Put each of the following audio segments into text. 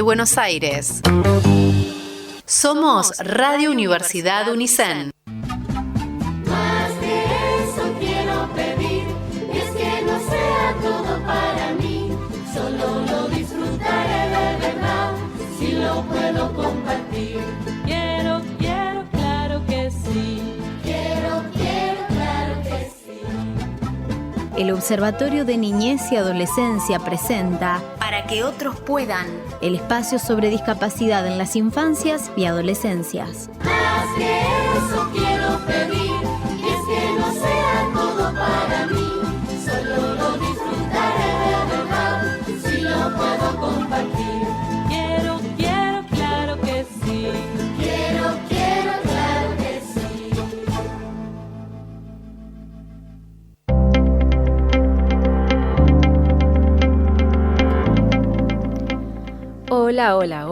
de Buenos Aires. Somos Radio Universidad Unicen. Más que eso quiero pedir, es que no sea todo para mí, solo lo disfrutaré de verdad, si lo puedo compartir. Quiero, claro que sí. Quiero, claro que sí. El Observatorio de Niñez y Adolescencia presenta Para que otros puedan, el espacio sobre discapacidad en las infancias y adolescencias. Más que eso quiero pedir, y es que no sea todo para mí, solo lo disfrutaré de verdad, si lo puedo compartir. Quiero, claro que sí. Quiero, claro que sí.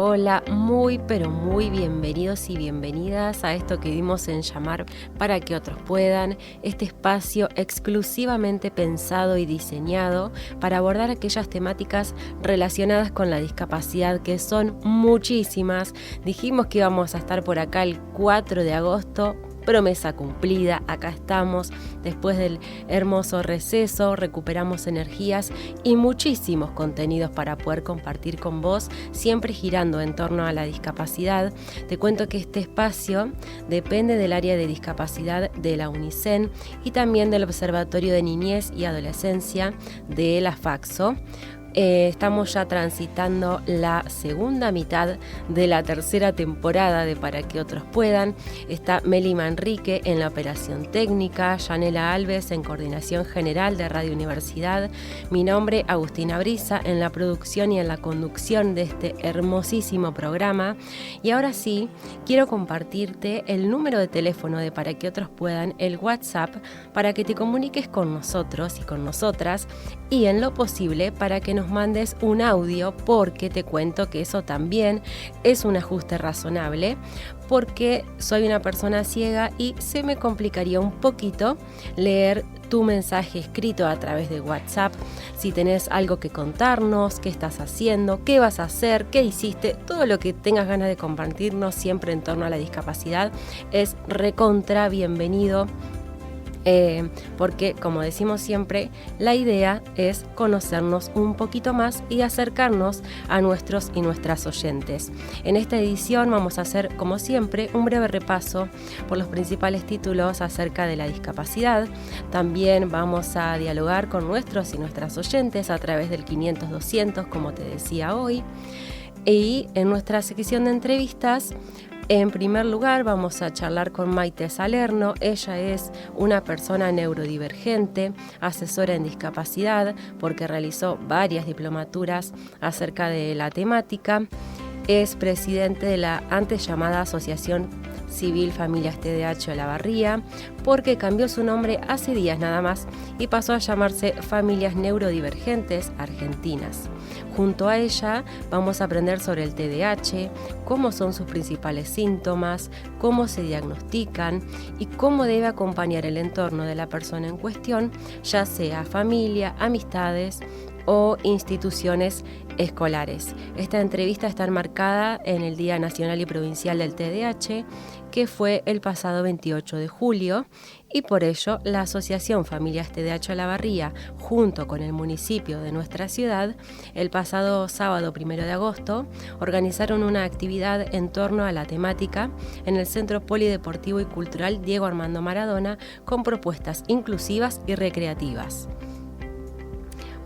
Hola, muy pero muy bienvenidos y bienvenidas a esto que dimos en llamar Para que otros puedan, este espacio exclusivamente pensado y diseñado para abordar aquellas temáticas relacionadas con la discapacidad, que son muchísimas. Dijimos que íbamos a estar por acá el 4 de agosto, promesa cumplida, acá estamos, después del hermoso receso, recuperamos energías y muchísimos contenidos para poder compartir con vos, siempre girando en torno a la discapacidad. Te cuento que este espacio depende del área de discapacidad de la Unicen y también del Observatorio de Niñez y Adolescencia de la FACSO. Estamos ya transitando la segunda mitad de la tercera temporada de Para que otros puedan. Está Meli Manrique en la operación técnica, Yanela Alves en coordinación general de Radio Universidad, mi nombre Agustina Brisa en la producción y en la conducción de este hermosísimo programa. Y ahora sí, quiero compartirte el número de teléfono de Para que otros puedan, el WhatsApp, para que te comuniques con nosotros y con nosotras, y en lo posible para que nos mandes un audio, porque te cuento que eso también es un ajuste razonable, porque soy una persona ciega y se me complicaría un poquito leer tu mensaje escrito a través de WhatsApp. Si tenés algo que contarnos, qué estás haciendo, qué vas a hacer, qué hiciste, todo lo que tengas ganas de compartirnos siempre en torno a la discapacidad es recontra bienvenido. Porque, como decimos siempre, la idea es conocernos un poquito más y acercarnos a nuestros y nuestras oyentes. En esta edición vamos a hacer, como siempre, un breve repaso por los principales títulos acerca de la discapacidad. También vamos a dialogar con nuestros y nuestras oyentes a través del 500-200, como te decía hoy. Y en nuestra sección de entrevistas, en primer lugar, vamos a charlar con Maite Salerno. Ella es una persona neurodivergente, asesora en discapacidad, porque realizó varias diplomaturas acerca de la temática. Es presidente de la antes llamada Asociación Civil Familias TDAH Olavarría, porque cambió su nombre hace días nada más y pasó a llamarse Familias Neurodivergentes Argentinas. Junto a ella vamos a aprender sobre el TDAH, cómo son sus principales síntomas, cómo se diagnostican y cómo debe acompañar el entorno de la persona en cuestión, ya sea familia, amistades o instituciones escolares. Esta entrevista está enmarcada en el Día Nacional y Provincial del TDAH, que fue el pasado 28 de julio, y por ello la Asociación Familias TDAH Olavarría, junto con el municipio de nuestra ciudad, el pasado sábado 1 de agosto, organizaron una actividad en torno a la temática en el Centro Polideportivo y Cultural Diego Armando Maradona, con propuestas inclusivas y recreativas.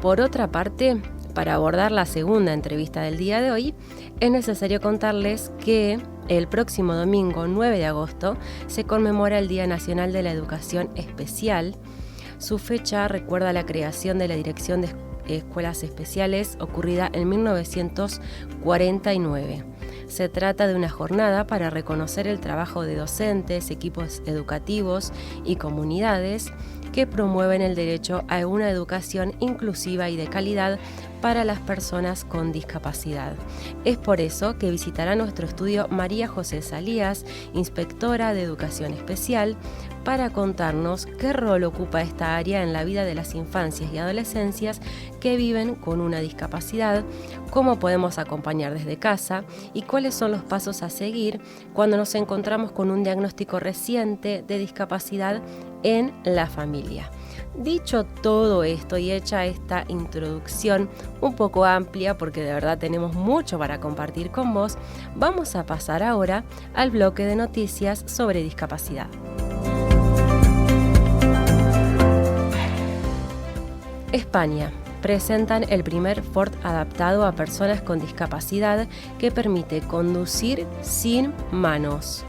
Por otra parte, para abordar la segunda entrevista del día de hoy, es necesario contarles que el próximo domingo 9 de agosto se conmemora el Día Nacional de la Educación Especial. Su fecha recuerda la creación de la Dirección de Escuelas Especiales ocurrida en 1949. Se trata de una jornada para reconocer el trabajo de docentes, equipos educativos y comunidades que promueven el derecho a una educación inclusiva y de calidad para las personas con discapacidad. Es por eso que visitará nuestro estudio María José Salías, inspectora de Educación Especial, para contarnos qué rol ocupa esta área en la vida de las infancias y adolescencias que viven con una discapacidad, cómo podemos acompañar desde casa y cuáles son los pasos a seguir cuando nos encontramos con un diagnóstico reciente de discapacidad en la familia. Dicho todo esto y hecha esta introducción un poco amplia, porque de verdad tenemos mucho para compartir con vos, vamos a pasar ahora al bloque de noticias sobre discapacidad. España. Presentan el primer Ford adaptado a personas con discapacidad que permite conducir sin manos.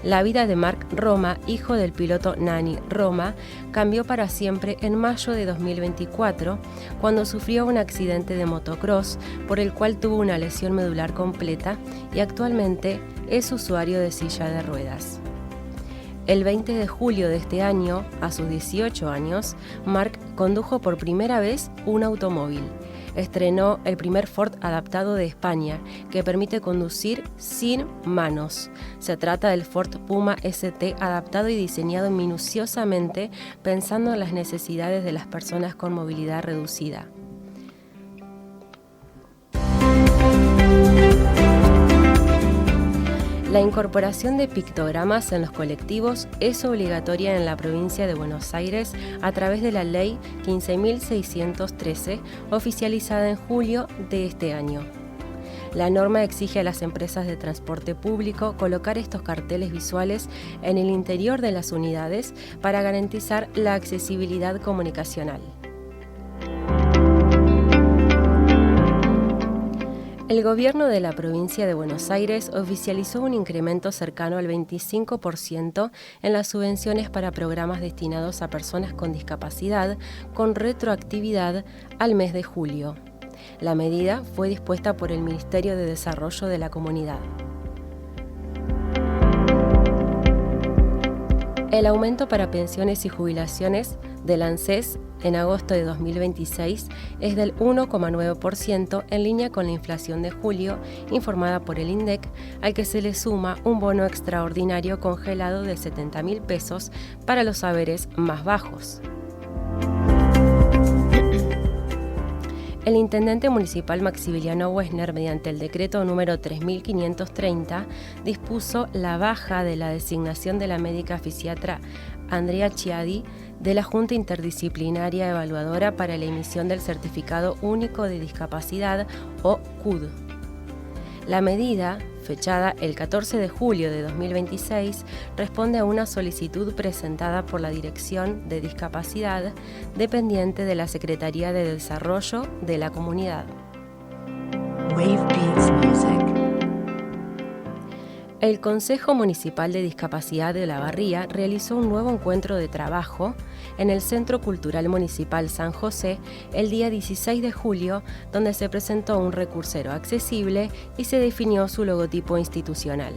La vida de Marc Roma, hijo del piloto Nani Roma, cambió para siempre en mayo de 2024, cuando sufrió un accidente de motocross por el cual tuvo una lesión medular completa y actualmente es usuario de silla de ruedas. El 20 de julio de este año, a sus 18 años, Marc condujo por primera vez un automóvil. Estrenó el primer Ford adaptado de España, que permite conducir sin manos. Se trata del Ford Puma ST adaptado y diseñado minuciosamente pensando en las necesidades de las personas con movilidad reducida. La incorporación de pictogramas en los colectivos es obligatoria en la provincia de Buenos Aires a través de la Ley 15.613, oficializada en julio de este año. La norma exige a las empresas de transporte público colocar estos carteles visuales en el interior de las unidades para garantizar la accesibilidad comunicacional. El gobierno de la provincia de Buenos Aires oficializó un incremento cercano al 25% en las subvenciones para programas destinados a personas con discapacidad, con retroactividad al mes de julio. La medida fue dispuesta por el Ministerio de Desarrollo de la Comunidad. El aumento para pensiones y jubilaciones del ANSES en agosto de 2026 es del 1,9% en línea con la inflación de julio, informada por el INDEC, al que se le suma un bono extraordinario congelado de 70.000 pesos para los haberes más bajos. El intendente municipal Maximiliano Wessner, mediante el decreto número 3530, dispuso la baja de la designación de la médica fisiatra Andrea Chiadi de la Junta Interdisciplinaria Evaluadora para la emisión del Certificado Único de Discapacidad, o CUD. La medida, fechada el 14 de julio de 2026, responde a una solicitud presentada por la Dirección de Discapacidad, dependiente de la Secretaría de Desarrollo de la Comunidad. Wave Beats Music. El Consejo Municipal de Discapacidad de Olavarría realizó un nuevo encuentro de trabajo en el Centro Cultural Municipal San José el día 16 de julio, donde se presentó un recursero accesible y se definió su logotipo institucional.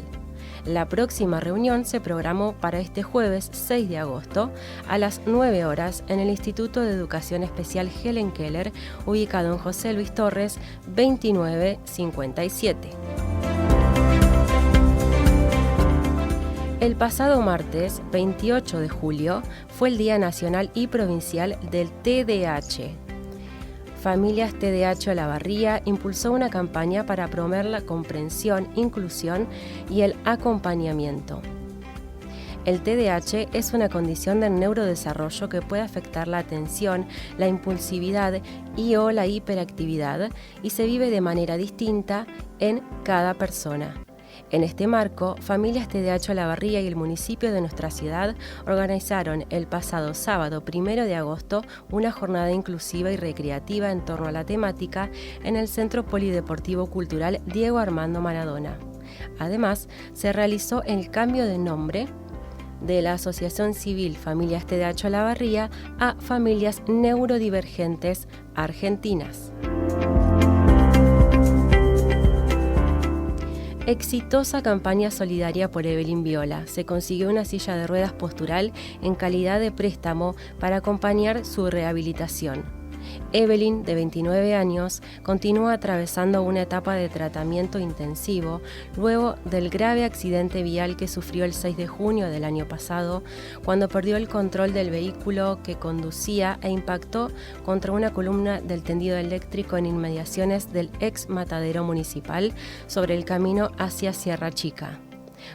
La próxima reunión se programó para este jueves 6 de agosto a las 9 horas en el Instituto de Educación Especial Helen Keller, ubicado en José Luis Torres 2957. El pasado martes, 28 de julio, fue el Día Nacional y Provincial del TDAH. Familias TDAH Olavarría impulsó una campaña para promover la comprensión, inclusión y el acompañamiento. El TDAH es una condición del neurodesarrollo que puede afectar la atención, la impulsividad y o la hiperactividad y se vive de manera distinta en cada persona. En este marco, Familias TDAH Olavarría y el municipio de nuestra ciudad organizaron el pasado sábado 1 de agosto una jornada inclusiva y recreativa en torno a la temática en el Centro Polideportivo Cultural Diego Armando Maradona. Además, se realizó el cambio de nombre de la Asociación Civil Familias TDAH Olavarría a Familias Neurodivergentes Argentinas. Exitosa campaña solidaria por Evelyn Viola. Se consiguió una silla de ruedas postural en calidad de préstamo para acompañar su rehabilitación. Evelyn, de 29 años, continúa atravesando una etapa de tratamiento intensivo luego del grave accidente vial que sufrió el 6 de junio del año pasado, cuando perdió el control del vehículo que conducía e impactó contra una columna del tendido eléctrico en inmediaciones del ex matadero municipal sobre el camino hacia Sierra Chica.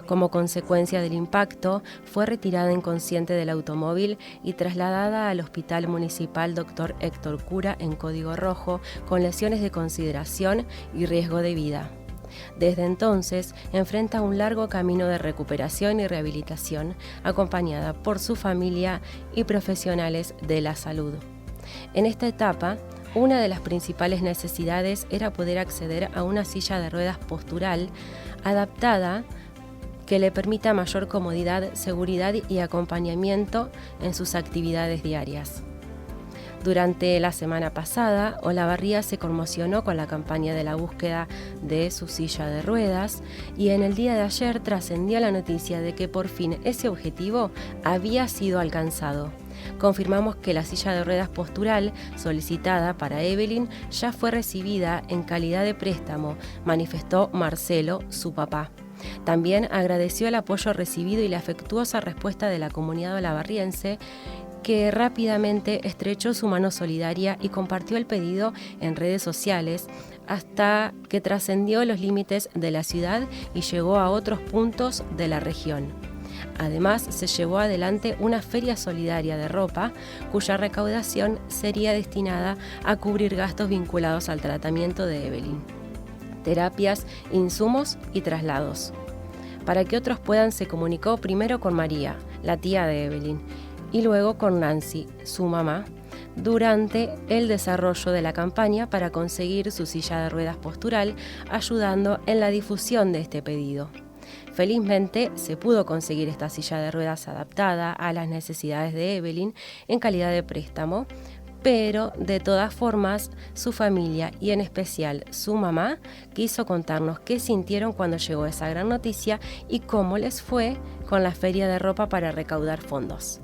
Como consecuencia del impacto, fue retirada inconsciente del automóvil y trasladada al Hospital Municipal Dr. Héctor Cura en código rojo con lesiones de consideración y riesgo de vida. Desde entonces, enfrenta un largo camino de recuperación y rehabilitación, acompañada por su familia y profesionales de la salud. En esta etapa, una de las principales necesidades era poder acceder a una silla de ruedas postural adaptada que le permita mayor comodidad, seguridad y acompañamiento en sus actividades diarias. Durante la semana pasada, Olavarría se conmocionó con la campaña de la búsqueda de su silla de ruedas y en el día de ayer trascendió la noticia de que por fin ese objetivo había sido alcanzado. Confirmamos que la silla de ruedas postural solicitada para Evelyn ya fue recibida en calidad de préstamo, manifestó Marcelo, su papá. También agradeció el apoyo recibido y la afectuosa respuesta de la comunidad olavarriense, que rápidamente estrechó su mano solidaria y compartió el pedido en redes sociales hasta que trascendió los límites de la ciudad y llegó a otros puntos de la región. Además, se llevó adelante una feria solidaria de ropa, cuya recaudación sería destinada a cubrir gastos vinculados al tratamiento de Evelyn, terapias, insumos y traslados. Para que otros puedan, se comunicó primero con María, la tía de Evelyn, y luego con Nancy, su mamá, durante el desarrollo de la campaña para conseguir su silla de ruedas postural, ayudando en la difusión de este pedido. Felizmente se pudo conseguir esta silla de ruedas adaptada a las necesidades de Evelyn en calidad de préstamo, pero de todas formas su familia y en especial su mamá quiso contarnos qué sintieron cuando llegó esa gran noticia y cómo les fue con la feria de ropa para recaudar fondos.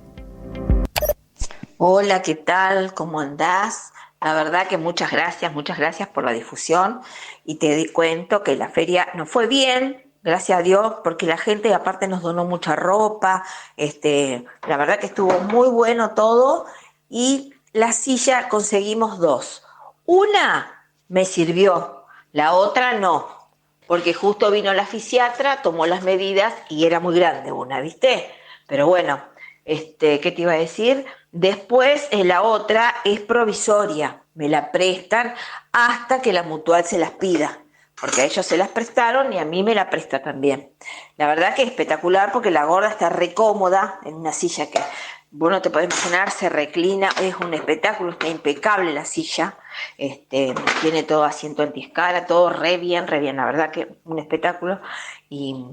Hola, ¿qué tal? ¿Cómo andás? La verdad que muchas gracias por la difusión y te cuento que la feria nos fue bien, gracias a Dios, porque la gente aparte nos donó mucha ropa, la verdad que estuvo muy bueno todo y la silla conseguimos 2. Una me sirvió, la otra no, porque justo vino la fisiatra, tomó las medidas y era muy grande una, ¿viste? Pero bueno, ¿qué te iba a decir? Después la otra es provisoria, me la prestan hasta que la mutual se las pida, porque a ellos se las prestaron y a mí me la presta también. La verdad que es espectacular porque la gorda está re cómoda en una silla que vos no te podés imaginar, se reclina, es un espectáculo, está impecable la silla, tiene todo asiento antiescala, todo re bien, la verdad que un espectáculo y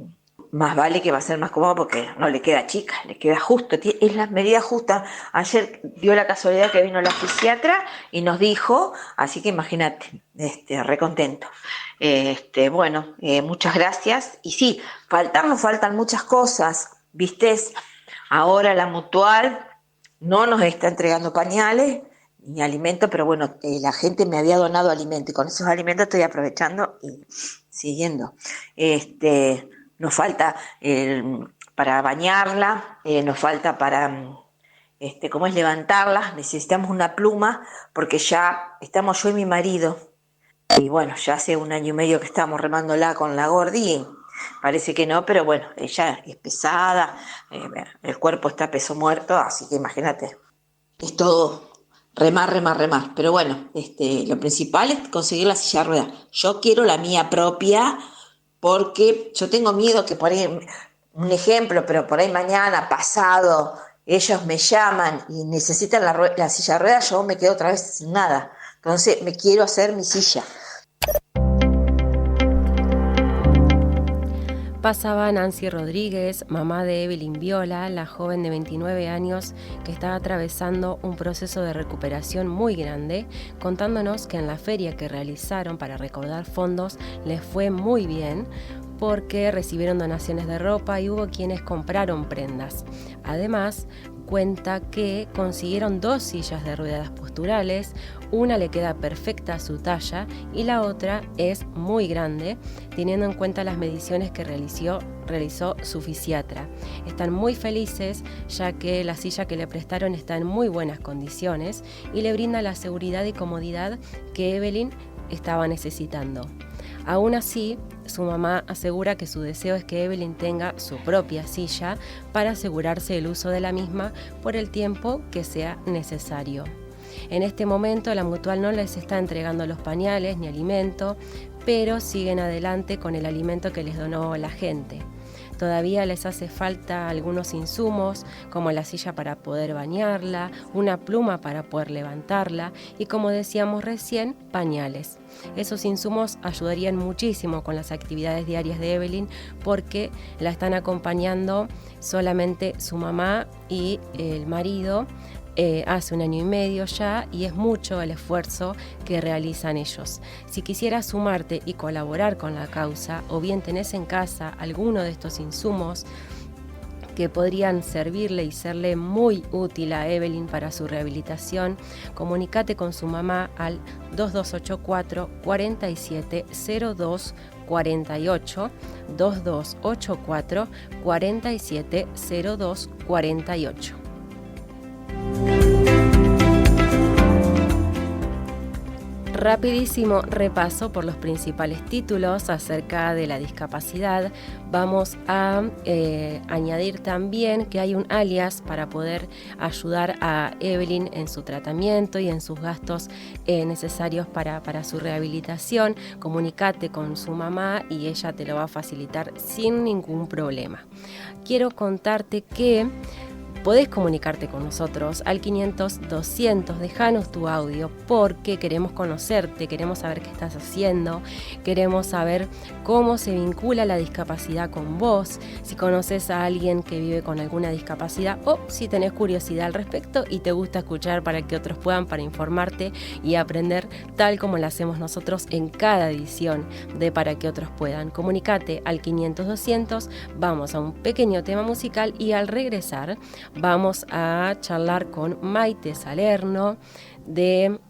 más vale que va a ser más cómodo porque no le queda chica, le queda justo, es la medida justa. Ayer dio la casualidad que vino la fisiatra y nos dijo, así que imagínate, re contento. Bueno, muchas gracias y sí, nos faltan muchas cosas, ¿viste? Ahora la mutual no nos está entregando pañales ni alimentos, pero bueno, la gente me había donado alimentos y con esos alimentos estoy aprovechando y siguiendo. Nos falta para bañarla, nos falta para, ¿cómo es? Levantarla, necesitamos una pluma porque ya estamos yo y mi marido y bueno, ya hace 1 año y medio que estamos remándola con la gordi. Parece que no, pero bueno, ella es pesada, el cuerpo está peso muerto, así que imagínate, es todo remar. Pero bueno, lo principal es conseguir la silla de ruedas. Yo quiero la mía propia porque yo tengo miedo que por ahí, un ejemplo, pero por ahí mañana, pasado, ellos me llaman y necesitan la silla de ruedas, yo me quedo otra vez sin nada. Entonces me quiero hacer mi silla. Pasaba Nancy Rodríguez, mamá de Evelyn Viola, la joven de 29 años que estaba atravesando un proceso de recuperación muy grande, contándonos que en la feria que realizaron para recaudar fondos les fue muy bien porque recibieron donaciones de ropa y hubo quienes compraron prendas. Además, cuenta que consiguieron 2 sillas de ruedas posturales, una le queda perfecta a su talla y la otra es muy grande, teniendo en cuenta las mediciones que realizó su fisiatra. Están muy felices ya que la silla que le prestaron está en muy buenas condiciones y le brinda la seguridad y comodidad que Evelyn estaba necesitando. Aún así, su mamá asegura que su deseo es que Evelyn tenga su propia silla para asegurarse el uso de la misma por el tiempo que sea necesario. En este momento la Mutual no les está entregando los pañales ni alimento, pero siguen adelante con el alimento que les donó la gente. Todavía les hace falta algunos insumos, como la silla para poder bañarla, una pluma para poder levantarla y, como decíamos recién, pañales. Esos insumos ayudarían muchísimo con las actividades diarias de Evelyn porque la están acompañando solamente su mamá y el marido. Hace 1 año y medio ya y es mucho el esfuerzo que realizan ellos. Si quisieras sumarte y colaborar con la causa o bien tenés en casa alguno de estos insumos que podrían servirle y serle muy útil a Evelyn para su rehabilitación, comunícate con su mamá al 2284 4702 48 2284 4702 48. Rapidísimo repaso por los principales títulos acerca de la discapacidad. Vamos a añadir también que hay un alias para poder ayudar a Evelyn en su tratamiento y en sus gastos necesarios para su rehabilitación. Comunícate con su mamá y ella te lo va a facilitar sin ningún problema. Quiero contarte que podés comunicarte con nosotros al 500-200, dejanos tu audio porque queremos conocerte, queremos saber qué estás haciendo, queremos saber cómo se vincula la discapacidad con vos, si conoces a alguien que vive con alguna discapacidad o si tenés curiosidad al respecto y te gusta escuchar para que otros puedan, para informarte y aprender tal como lo hacemos nosotros en cada edición de Para que otros puedan. Comunicate al 500-200, vamos a un pequeño tema musical y al regresar vamos a charlar con Maite Salerno de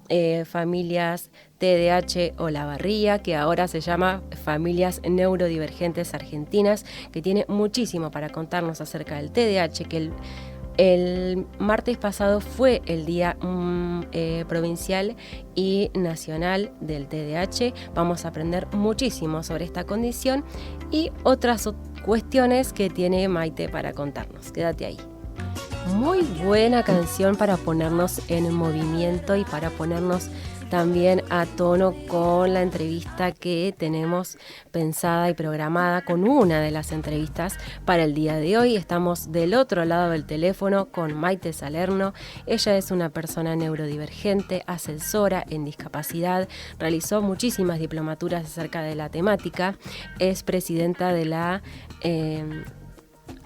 Familias TDAH Olavarría, que ahora se llama Familias Neurodivergentes Argentinas, que tiene muchísimo para contarnos acerca del TDAH, que el martes pasado fue el Día Provincial y Nacional del TDAH. Vamos a aprender muchísimo sobre esta condición y otras cuestiones que tiene Maite para contarnos. Quédate ahí. Muy buena canción para ponernos en movimiento y para ponernos también a tono con la entrevista que tenemos pensada y programada, con una de las entrevistas para el día de hoy. Estamos del otro lado del teléfono con Maite Salerno. Ella es una persona neurodivergente, asesora en discapacidad, realizó muchísimas diplomaturas acerca de la temática, es presidenta de la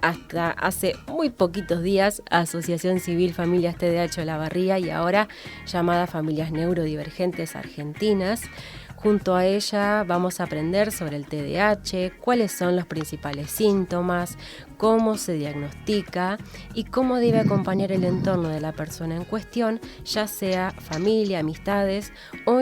hasta hace muy poquitos días Asociación Civil Familias TDAH Olavarría y ahora llamada Familias Neurodivergentes Argentinas. Junto a ella vamos a aprender sobre el TDAH, cuáles son los principales síntomas, cómo se diagnostica y cómo debe acompañar el entorno de la persona en cuestión, ya sea familia, amistades o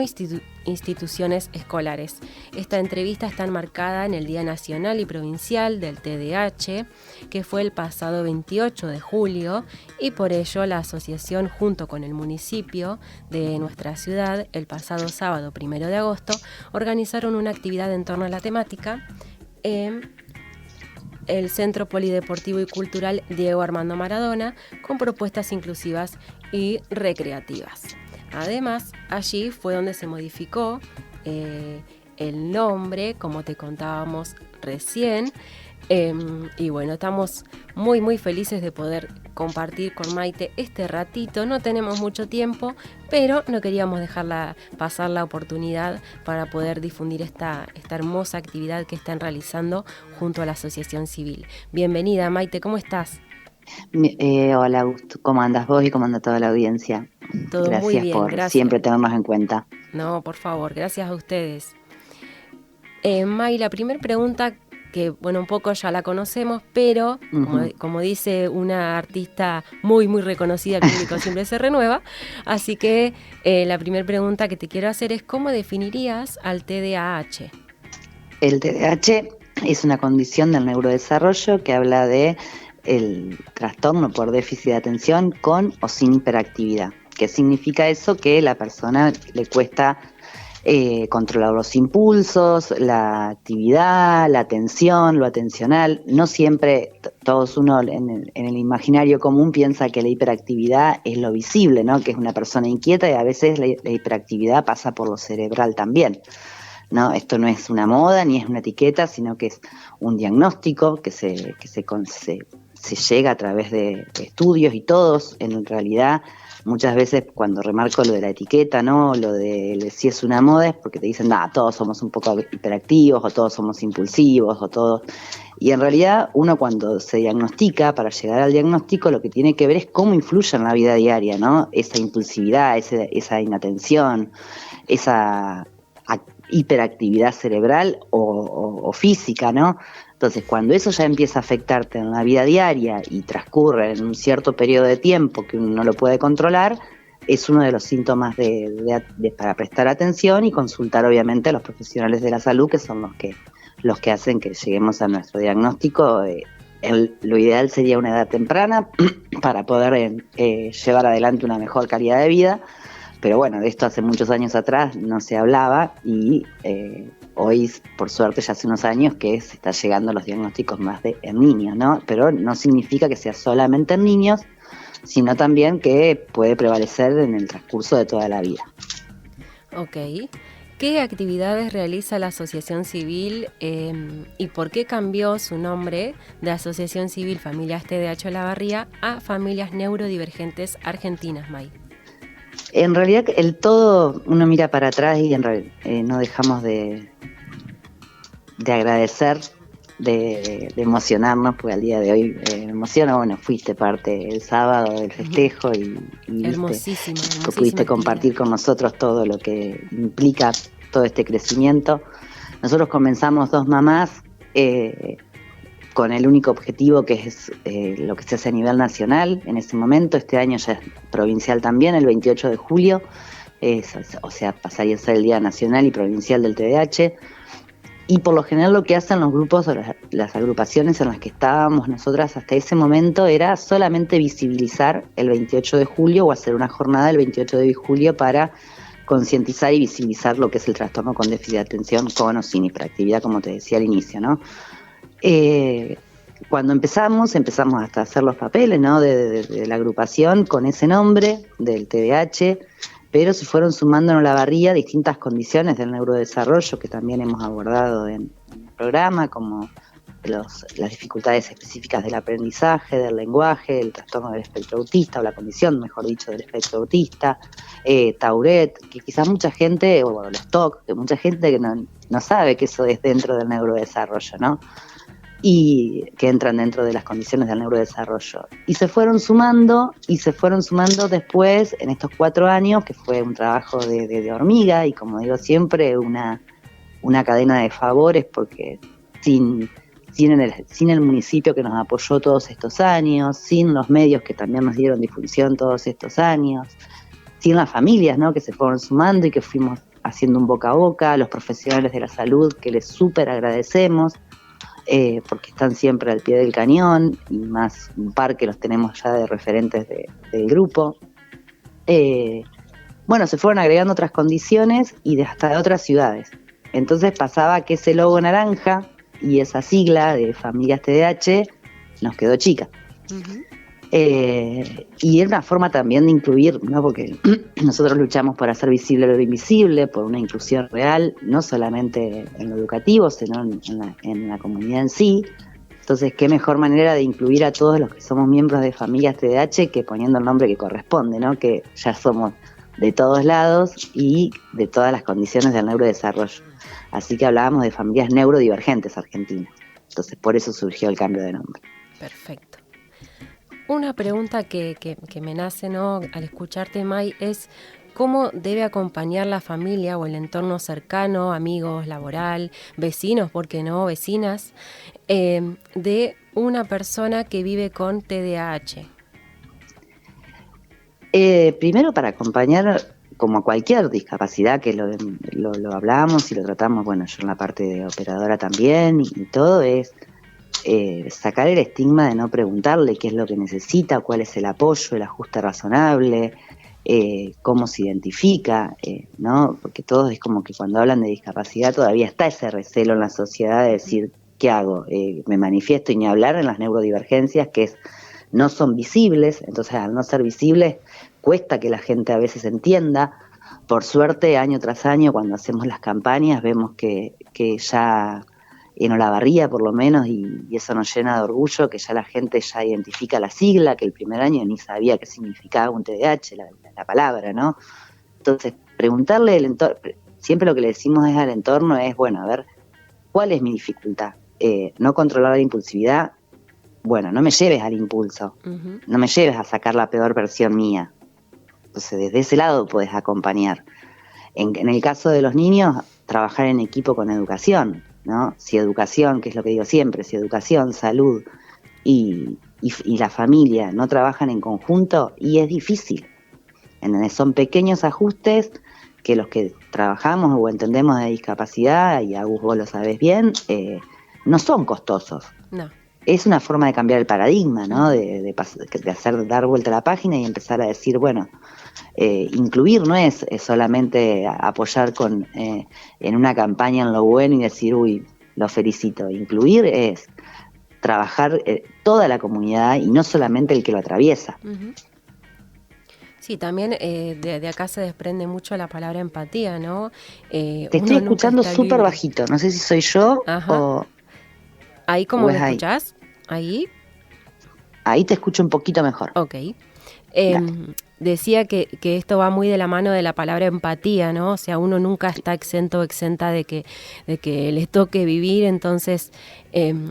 instituciones escolares. Esta entrevista está enmarcada en el Día Nacional y Provincial del TDAH, que fue el pasado 28 de julio, y por ello la asociación, junto con el municipio de nuestra ciudad, el pasado sábado 1 de agosto, organizaron una actividad en torno a la temática en el Centro Polideportivo y Cultural Diego Armando Maradona, con propuestas inclusivas y recreativas. Además, allí fue donde se modificó el nombre, como te contábamos recién. Y bueno, estamos muy felices de poder compartir con Maite este ratito. No tenemos mucho tiempo, pero no queríamos dejarla pasar la oportunidad para poder difundir esta hermosa actividad que están realizando junto a la Asociación Civil. Bienvenida, Maite, ¿cómo estás? Hola, Augusto, ¿cómo andas vos y cómo anda toda la audiencia? Todo Gracias muy bien, por gracias. Siempre tenernos en cuenta. No, por favor, gracias a ustedes. May, la primera pregunta que bueno, un poco ya la conocemos, pero Ujú. como dice una artista muy, muy reconocida, el público siempre se renueva. Así que la primera pregunta que te quiero hacer es, ¿cómo definirías al TDAH? El TDAH es una condición del neurodesarrollo que habla de el trastorno por déficit de atención con o sin hiperactividad. ¿Qué significa eso? Que la persona le cuesta controlar los impulsos, la actividad, la atención, lo atencional. No siempre todos uno en el imaginario común piensa que la hiperactividad es lo visible, ¿no? Que es una persona inquieta, y a veces la hiperactividad pasa por lo cerebral también. ¿No? Esto no es una moda ni es una etiqueta, sino que es un diagnóstico que se llega a través de estudios, y todos en realidad muchas veces cuando remarco lo de la etiqueta, ¿no? Lo de si es una moda es porque te dicen, todos somos un poco hiperactivos o todos somos impulsivos o todos. Y en realidad uno cuando se diagnostica, para llegar al diagnóstico, lo que tiene que ver es cómo influye en la vida diaria, ¿no? Esa impulsividad, esa inatención, esa hiperactividad cerebral o física, ¿no? Entonces, cuando eso ya empieza a afectarte en la vida diaria y transcurre en un cierto periodo de tiempo que uno no lo puede controlar, es uno de los síntomas para prestar atención y consultar obviamente a los profesionales de la salud, que son los que hacen que lleguemos a nuestro diagnóstico. Lo ideal sería una edad temprana para poder llevar adelante una mejor calidad de vida. Pero bueno, de esto hace muchos años atrás no se hablaba, y hoy, por suerte, ya hace unos años que se está llegando a los diagnósticos más en niños, ¿no? Pero no significa que sea solamente en niños, sino también que puede prevalecer en el transcurso de toda la vida. Ok. ¿Qué actividades realiza la Asociación Civil y por qué cambió su nombre de Asociación Civil Familias TDAH Olavarría a Familias Neurodivergentes Argentinas, May? En realidad, el todo, uno mira para atrás y no dejamos de agradecer, de emocionarnos, porque al día de hoy me emociona. Bueno, fuiste parte el sábado del festejo y hermosísimo, que pudiste compartir con nosotros todo lo que implica todo este crecimiento. Nosotros comenzamos dos mamás con el único objetivo que es lo que se hace a nivel nacional en ese momento. Este año ya es provincial también, el 28 de julio, o sea, pasaría a ser el Día Nacional y Provincial del TDAH. Y por lo general lo que hacen los grupos o las agrupaciones en las que estábamos nosotras hasta ese momento era solamente visibilizar el 28 de julio o hacer una jornada el 28 de julio para concientizar y visibilizar lo que es el trastorno con déficit de atención con o sin hiperactividad, como te decía al inicio, ¿no? Cuando empezamos hasta a hacer los papeles, ¿no? de la agrupación con ese nombre del TDAH, pero se fueron sumando en Olavarría distintas condiciones del neurodesarrollo que también hemos abordado en el programa, como las dificultades específicas del aprendizaje, del lenguaje, el trastorno del espectro autista, o la condición, mejor dicho, del espectro autista, Tourette, que quizás mucha gente, o los TOC, que mucha gente que no sabe que eso es dentro del neurodesarrollo, ¿no? Y que entran dentro de las condiciones del neurodesarrollo. Y se fueron sumando después, en estos 4 años, que fue un trabajo de hormiga, y como digo siempre, una cadena de favores, porque sin el municipio que nos apoyó todos estos años, sin los medios que también nos dieron difusión todos estos años, sin las familias, ¿no? Que se fueron sumando y que fuimos haciendo un boca a boca, los profesionales de la salud, que les súper agradecemos, porque están siempre al pie del cañón, y más un par que los tenemos ya de referentes del grupo. Bueno, se fueron agregando otras condiciones y hasta de otras ciudades. Entonces pasaba que ese logo naranja y esa sigla de Familias TDAH nos quedó chica. Uh-huh. Y era una forma también de incluir, ¿no? Porque nosotros luchamos por hacer visible lo invisible, por una inclusión real, no solamente en lo educativo, sino en la comunidad en sí. Entonces, qué mejor manera de incluir a todos los que somos miembros de Familias TDAH que poniendo el nombre que corresponde, ¿no? Que ya somos de todos lados y de todas las condiciones del neurodesarrollo. Así que hablábamos de Familias Neurodivergentes Argentinas. Entonces, por eso surgió el cambio de nombre. Perfecto. Una pregunta que me nace, ¿no? Al escucharte, May, es cómo debe acompañar la familia o el entorno cercano, amigos, laboral, vecinos, ¿por qué no? Vecinas, de una persona que vive con TDAH. Primero, para acompañar, como a cualquier discapacidad, que lo hablamos y lo tratamos, bueno, yo en la parte de operadora también, y todo es sacar el estigma de no preguntarle qué es lo que necesita, cuál es el apoyo, el ajuste razonable, cómo se identifica, ¿no? Porque todos es como que cuando hablan de discapacidad todavía está ese recelo en la sociedad de decir, ¿qué hago? Me manifiesto, y ni hablar en las neurodivergencias, que no son visibles, entonces al no ser visibles cuesta que la gente a veces entienda. Por suerte, año tras año, cuando hacemos las campañas, vemos que ya en Olavarría por lo menos, y eso nos llena de orgullo, que ya la gente ya identifica la sigla, que el primer año ni sabía qué significaba un TDAH, la palabra, ¿no? Entonces, preguntarle el entorno, siempre lo que le decimos al entorno es, bueno, a ver, ¿cuál es mi dificultad? No controlar la impulsividad. Bueno, no me lleves al impulso, no me lleves a sacar la peor versión mía. Entonces, desde ese lado podés acompañar. En el caso de los niños, trabajar en equipo con educación, ¿no? Si educación, que es lo que digo siempre, si educación, salud y la familia no trabajan en conjunto, y es difícil. Son pequeños ajustes que los que trabajamos o entendemos de discapacidad, y Agus vos lo sabés bien, no son costosos. No. Es una forma de cambiar el paradigma, ¿no? De dar vuelta a la página y empezar a decir, bueno, incluir no es solamente apoyar en una campaña en lo bueno y decir, uy, lo felicito. Incluir es trabajar toda la comunidad y no solamente el que lo atraviesa. Uh-huh. Sí, también de acá se desprende mucho la palabra empatía, ¿no? Te estoy escuchando súper bajito, no sé si soy yo. Ajá. O... ¿Ahí cómo lo escuchás? ¿Ahí? Ahí te escucho un poquito mejor. Ok. Decía que esto va muy de la mano de la palabra empatía, ¿no? O sea, uno nunca está exento o exenta de que les toque vivir, entonces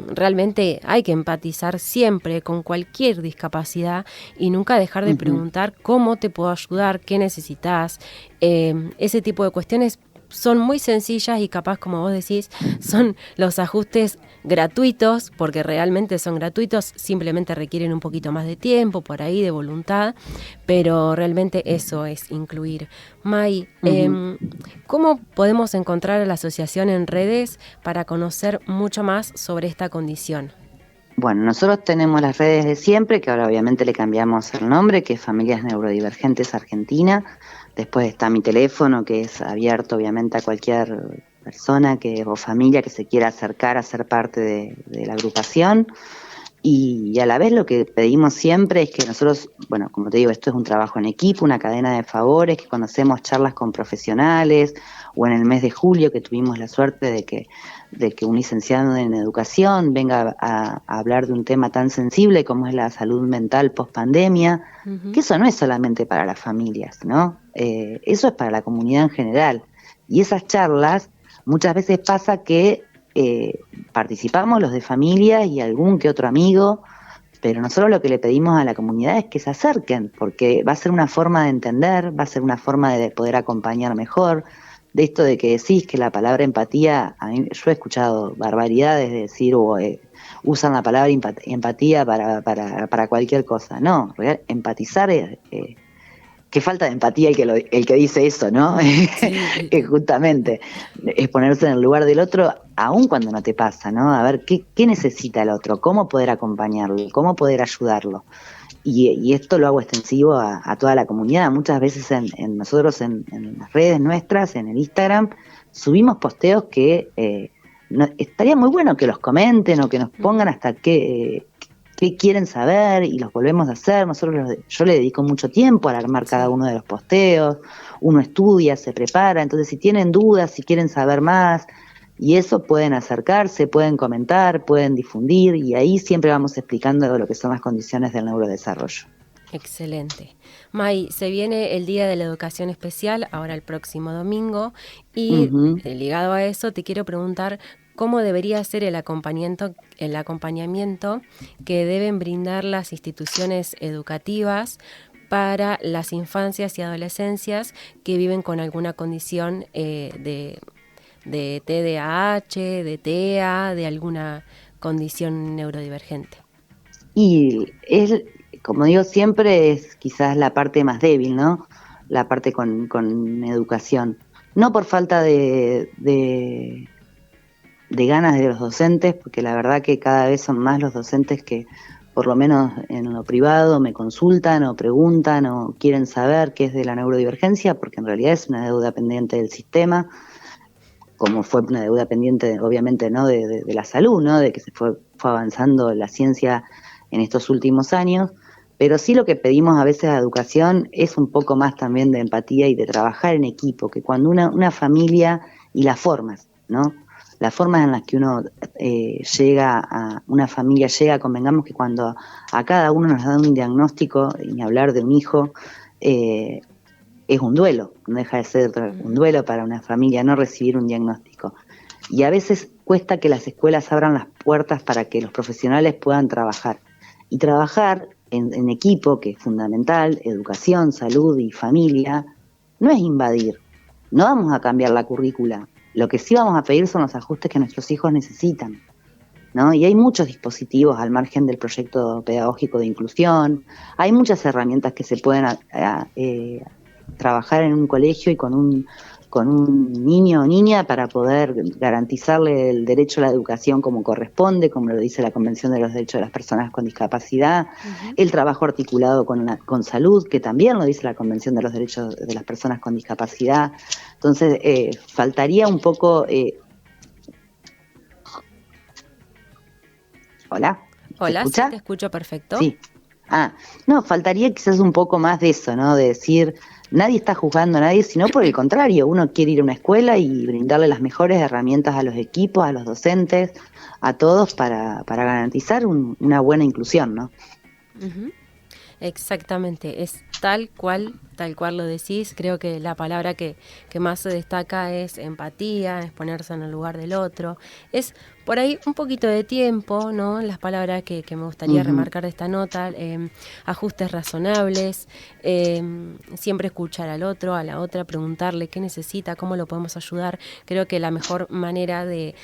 realmente hay que empatizar siempre con cualquier discapacidad y nunca dejar de preguntar cómo te puedo ayudar, qué necesitas, ese tipo de cuestiones. Son muy sencillas y capaz, como vos decís, son los ajustes gratuitos, porque realmente son gratuitos, simplemente requieren un poquito más de tiempo, por ahí, de voluntad, pero realmente eso es incluir. May, ¿cómo podemos encontrar a la asociación en redes para conocer mucho más sobre esta condición? Bueno, nosotros tenemos las redes de siempre, que ahora obviamente le cambiamos el nombre, que es Familias Neurodivergentes Argentina. Después está mi teléfono, que es abierto obviamente a cualquier persona o familia que se quiera acercar a ser parte de la agrupación. Y a la vez lo que pedimos siempre es que nosotros, bueno, como te digo, esto es un trabajo en equipo, una cadena de favores, que cuando hacemos charlas con profesionales, o en el mes de julio que tuvimos la suerte de que un licenciado en educación venga a hablar de un tema tan sensible como es la salud mental post-pandemia, que eso no es solamente para las familias, ¿no? Eso es para la comunidad en general. Y esas charlas muchas veces pasa que participamos los de familia y algún que otro amigo, pero nosotros lo que le pedimos a la comunidad es que se acerquen, porque va a ser una forma de entender, va a ser una forma de poder acompañar mejor. De esto de que decís que la palabra empatía, a mí, yo he escuchado barbaridades de decir, usan la palabra empatía para cualquier cosa. No, empatizar es... qué falta de empatía el que dice eso, ¿no? Sí. Justamente, es ponerse en el lugar del otro, aun cuando no te pasa, ¿no? A ver, ¿qué necesita el otro? ¿Cómo poder acompañarlo? ¿Cómo poder ayudarlo? Y esto lo hago extensivo a toda la comunidad. Muchas veces nosotros en las redes nuestras, en el Instagram, subimos posteos que estaría muy bueno que los comenten o que nos pongan hasta qué quieren saber, y los volvemos a hacer. Yo le dedico mucho tiempo a armar cada uno de los posteos, uno estudia, se prepara, entonces si tienen dudas, si quieren saber más, y eso pueden acercarse, pueden comentar, pueden difundir, y ahí siempre vamos explicando lo que son las condiciones del neurodesarrollo. Excelente. May, se viene el Día de la Educación Especial, ahora el próximo domingo, y ligado a eso te quiero preguntar cómo debería ser el acompañamiento que deben brindar las instituciones educativas para las infancias y adolescencias que viven con alguna condición de TDAH, de TEA, de alguna condición neurodivergente. Y es, como digo siempre, es quizás la parte más débil, ¿no? La parte con educación. No por falta de ganas de los docentes, porque la verdad que cada vez son más los docentes que, por lo menos en lo privado, me consultan o preguntan o quieren saber qué es de la neurodivergencia, porque en realidad es una deuda pendiente del sistema, como fue una deuda pendiente, obviamente, ¿no? de la salud, ¿no? De que se fue avanzando la ciencia en estos últimos años, pero sí lo que pedimos a veces a educación es un poco más también de empatía y de trabajar en equipo, que cuando una familia y las formas, ¿no? Las formas en las que uno una familia llega, convengamos que cuando a cada uno nos dan un diagnóstico, y ni hablar de un hijo, es un duelo, no deja de ser un duelo para una familia no recibir un diagnóstico. Y a veces cuesta que las escuelas abran las puertas para que los profesionales puedan trabajar. Y trabajar en equipo, que es fundamental, educación, salud y familia, no es invadir. No vamos a cambiar la currícula. Lo que sí vamos a pedir son los ajustes que nuestros hijos necesitan, ¿no? Y hay muchos dispositivos al margen del proyecto pedagógico de inclusión. Hay muchas herramientas que se pueden trabajar en un colegio y con un niño o niña para poder garantizarle el derecho a la educación como corresponde, como lo dice la Convención de los Derechos de las Personas con Discapacidad, el trabajo articulado con salud, que también lo dice la Convención de los Derechos de las Personas con Discapacidad. Entonces, faltaría un poco... ¿Hola? Hola, sí, te escucho perfecto. Sí. No, faltaría quizás un poco más de eso, ¿no? De decir, nadie está juzgando a nadie, sino por el contrario, uno quiere ir a una escuela y brindarle las mejores herramientas a los equipos, a los docentes, a todos para garantizar una buena inclusión, ¿no? Uh-huh. Exactamente, es tal cual lo decís. Creo que la palabra que más se destaca es empatía, es ponerse en el lugar del otro, es por ahí un poquito de tiempo, ¿no? Las palabras que me gustaría remarcar de esta nota, ajustes razonables, siempre escuchar al otro, a la otra, preguntarle qué necesita, cómo lo podemos ayudar. Creo que la mejor manera de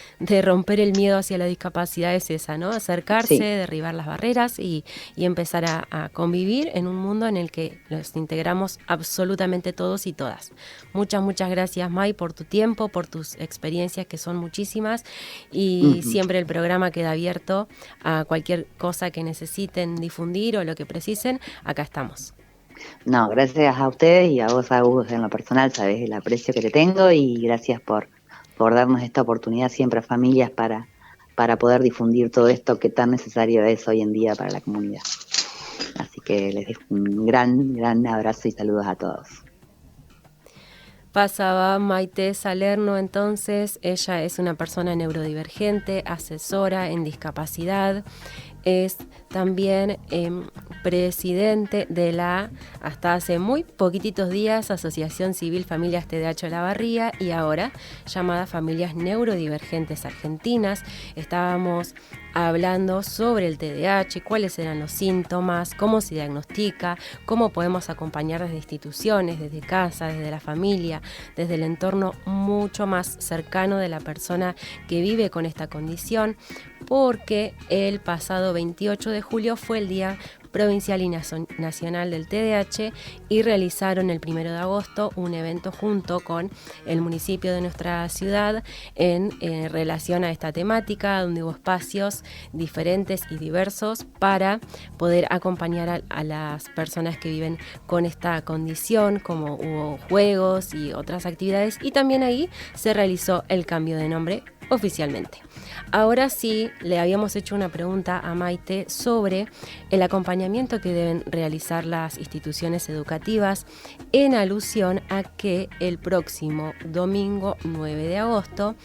romper el miedo hacia la discapacidad es esa, ¿no? Acercarse, sí, derribar las barreras y empezar a convivir en un mundo en el que los integramos absolutamente todos y todas. Muchas gracias, May, por tu tiempo, por tus experiencias, que son muchísimas, y siempre el programa queda abierto a cualquier cosa que necesiten difundir o lo que precisen. Acá estamos. No, gracias a ustedes y a vos, Agus, en lo personal, sabés el aprecio que te tengo, y gracias por darnos esta oportunidad siempre a familias para poder difundir todo esto que tan necesario es hoy en día para la comunidad. Así que les dejo un gran abrazo y saludos a todos. Pasaba Maite Salerno entonces. Ella es una persona neurodivergente, asesora en discapacidad, es también presidente de la, hasta hace muy poquititos días, Asociación Civil Familias TDAH Olavarría, y ahora llamada Familias Neurodivergentes Argentinas. Estábamos hablando sobre el TDAH, cuáles eran los síntomas, cómo se diagnostica, cómo podemos acompañar desde instituciones, desde casa, desde la familia, desde el entorno mucho más cercano de la persona que vive con esta condición, porque el pasado 28 de julio fue el Día Provincial y Nacional del TDAH, y realizaron el 1 de agosto un evento junto con el municipio de nuestra ciudad en relación a esta temática, donde hubo espacios diferentes y diversos para poder acompañar a las personas que viven con esta condición, como hubo juegos y otras actividades, y también ahí se realizó el cambio de nombre oficialmente. Ahora sí, le habíamos hecho una pregunta a Maite sobre el acompañamiento que deben realizar las instituciones educativas en alusión a que el próximo domingo 9 de agosto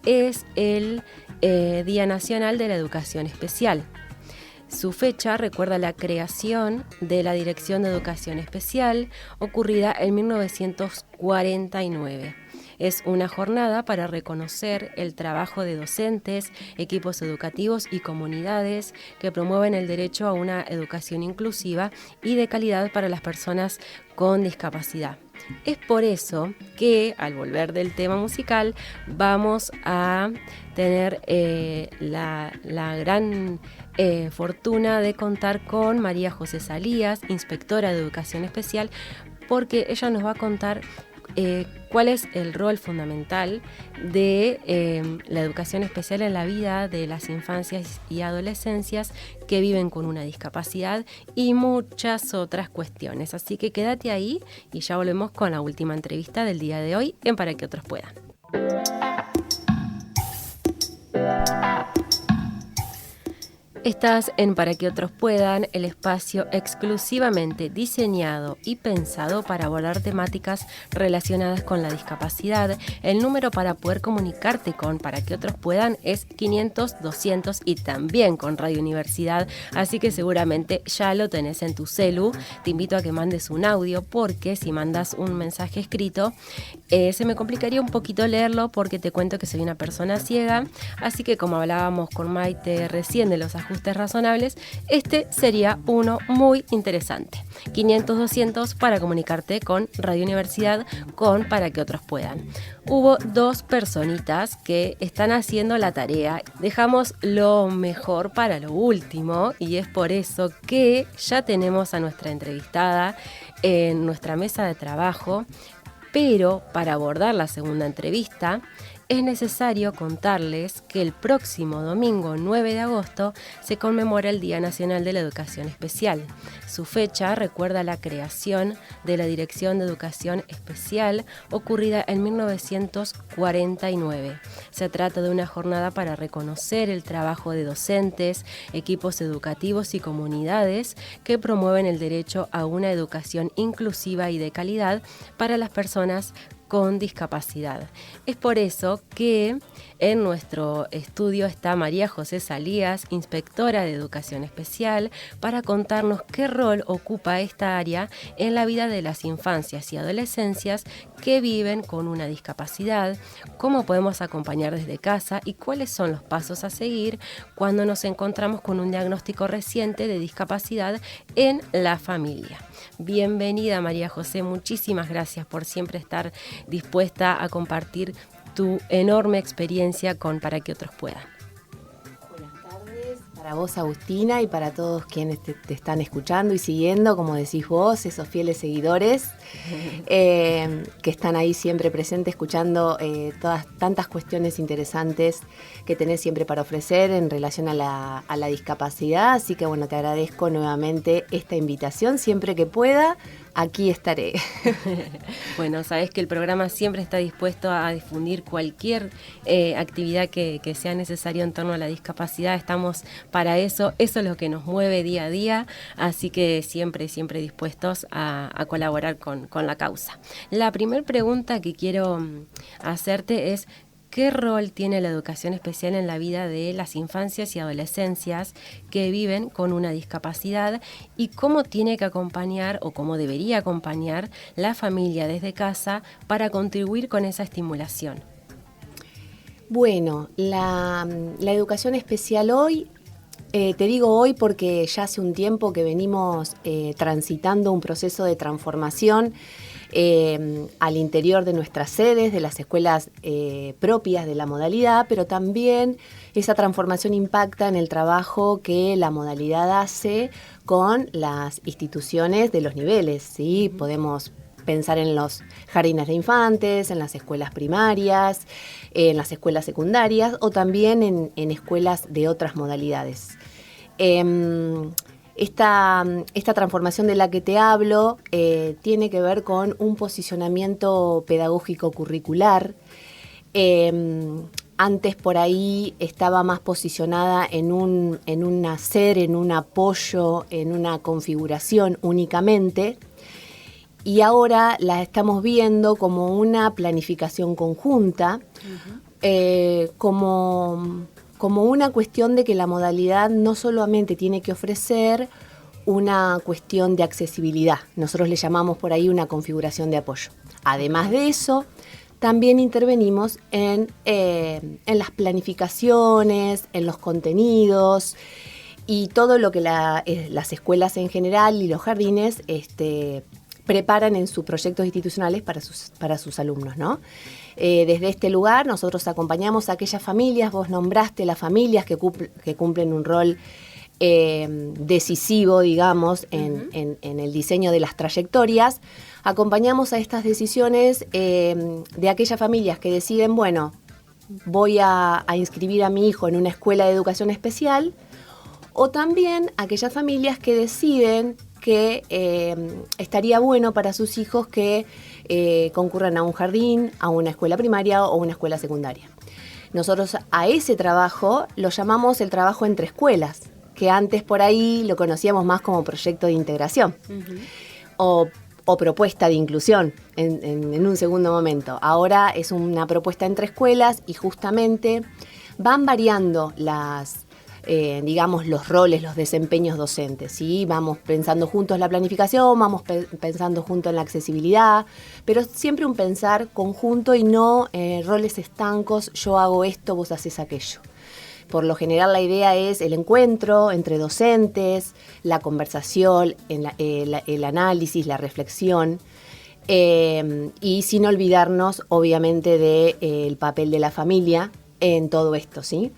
es el Día Nacional de la Educación Especial. Su fecha recuerda la creación de la Dirección de Educación Especial, ocurrida en 1949. Es una jornada para reconocer el trabajo de docentes, equipos educativos y comunidades que promueven el derecho a una educación inclusiva y de calidad para las personas con discapacidad. Es por eso que, al volver del tema musical, vamos a tener la gran fortuna de contar con María José Salías, inspectora de Educación Especial, porque ella nos va a contar cuál es el rol fundamental de la educación especial en la vida de las infancias y adolescencias que viven con una discapacidad y muchas otras cuestiones. Así que quédate ahí y ya volvemos con la última entrevista del día de hoy en Para que otros puedan. Estás en Para que otros puedan, el espacio exclusivamente diseñado y pensado para abordar temáticas relacionadas con la discapacidad. El número para poder comunicarte con Para que otros puedan es 500-200 y también con Radio Universidad, así que seguramente ya lo tenés en tu celu. Te invito a que mandes un audio porque si mandas un mensaje escrito se me complicaría un poquito leerlo porque te cuento que soy una persona ciega, así que como hablábamos con Maite recién de los ajustes razonables, este sería uno muy interesante. 500-200 para comunicarte con Radio Universidad, con Para que otros puedan. Hubo 2 personitas que están haciendo la tarea. Dejamos lo mejor para lo último y es por eso que ya tenemos a nuestra entrevistada en nuestra mesa de trabajo, pero para abordar la segunda entrevista es necesario contarles que el próximo domingo 9 de agosto se conmemora el Día Nacional de la Educación Especial. Su fecha recuerda la creación de la Dirección de Educación Especial ocurrida en 1949. Se trata de una jornada para reconocer el trabajo de docentes, equipos educativos y comunidades que promueven el derecho a una educación inclusiva y de calidad para las personas con discapacidad. Es por eso que en nuestro estudio está María José Salías, inspectora de Educación Especial, para contarnos qué rol ocupa esta área en la vida de las infancias y adolescencias que viven con una discapacidad, cómo podemos acompañar desde casa y cuáles son los pasos a seguir cuando nos encontramos con un diagnóstico reciente de discapacidad en la familia. Bienvenida María José, muchísimas gracias por siempre estar dispuesta a compartir tu enorme experiencia con Para que otros puedan. Buenas tardes para vos, Agustina, y para todos quienes te están escuchando y siguiendo, como decís vos, esos fieles seguidores que están ahí siempre presentes, escuchando todas tantas cuestiones interesantes que tenés siempre para ofrecer en relación a la discapacidad. Así que bueno, te agradezco nuevamente esta invitación. Siempre que pueda, aquí estaré. Bueno, sabés que el programa siempre está dispuesto a difundir cualquier actividad que sea necesaria en torno a la discapacidad. Estamos para eso es lo que nos mueve día a día, así que siempre dispuestos a colaborar con la causa. La primera pregunta que quiero hacerte es: ¿qué rol tiene la educación especial en la vida de las infancias y adolescencias que viven con una discapacidad y cómo tiene que acompañar o cómo debería acompañar la familia desde casa para contribuir con esa estimulación? Bueno, la educación especial hoy, te digo hoy porque ya hace un tiempo que venimos transitando un proceso de transformación al interior de nuestras sedes, de las escuelas propias de la modalidad, pero también esa transformación impacta en el trabajo que la modalidad hace con las instituciones de los niveles, ¿sí? Podemos pensar en los jardines de infantes, en las escuelas primarias, en las escuelas secundarias o también en escuelas de otras modalidades. Esta transformación de la que te hablo tiene que ver con un posicionamiento pedagógico curricular. Antes por ahí estaba más posicionada en un hacer, en un apoyo, en una configuración únicamente. Y ahora la estamos viendo como una planificación conjunta, como una cuestión de que la modalidad no solamente tiene que ofrecer una cuestión de accesibilidad, nosotros le llamamos por ahí una configuración de apoyo. Además de eso, también intervenimos en las planificaciones, en los contenidos y todo lo que las escuelas en general y los jardines preparan en sus proyectos institucionales para sus alumnos, ¿no? Desde este lugar nosotros acompañamos a aquellas familias, vos nombraste las familias que cumplen un rol decisivo, digamos, en el diseño de las trayectorias. Acompañamos a estas decisiones de aquellas familias que deciden, bueno, voy a inscribir a mi hijo en una escuela de educación especial, o también aquellas familias que deciden que estaría bueno para sus hijos que concurran a un jardín, a una escuela primaria o una escuela secundaria. Nosotros a ese trabajo lo llamamos el trabajo entre escuelas, que antes por ahí lo conocíamos más como proyecto de integración o propuesta de inclusión en un segundo momento. Ahora es una propuesta entre escuelas y justamente van variando los roles, los desempeños docentes, ¿sí? Vamos pensando juntos la planificación, vamos pensando juntos en la accesibilidad, pero siempre un pensar conjunto y no roles estancos, yo hago esto, vos haces aquello. Por lo general la idea es el encuentro entre docentes, la conversación, el análisis, la reflexión, y sin olvidarnos obviamente del papel de la familia en todo esto, ¿sí?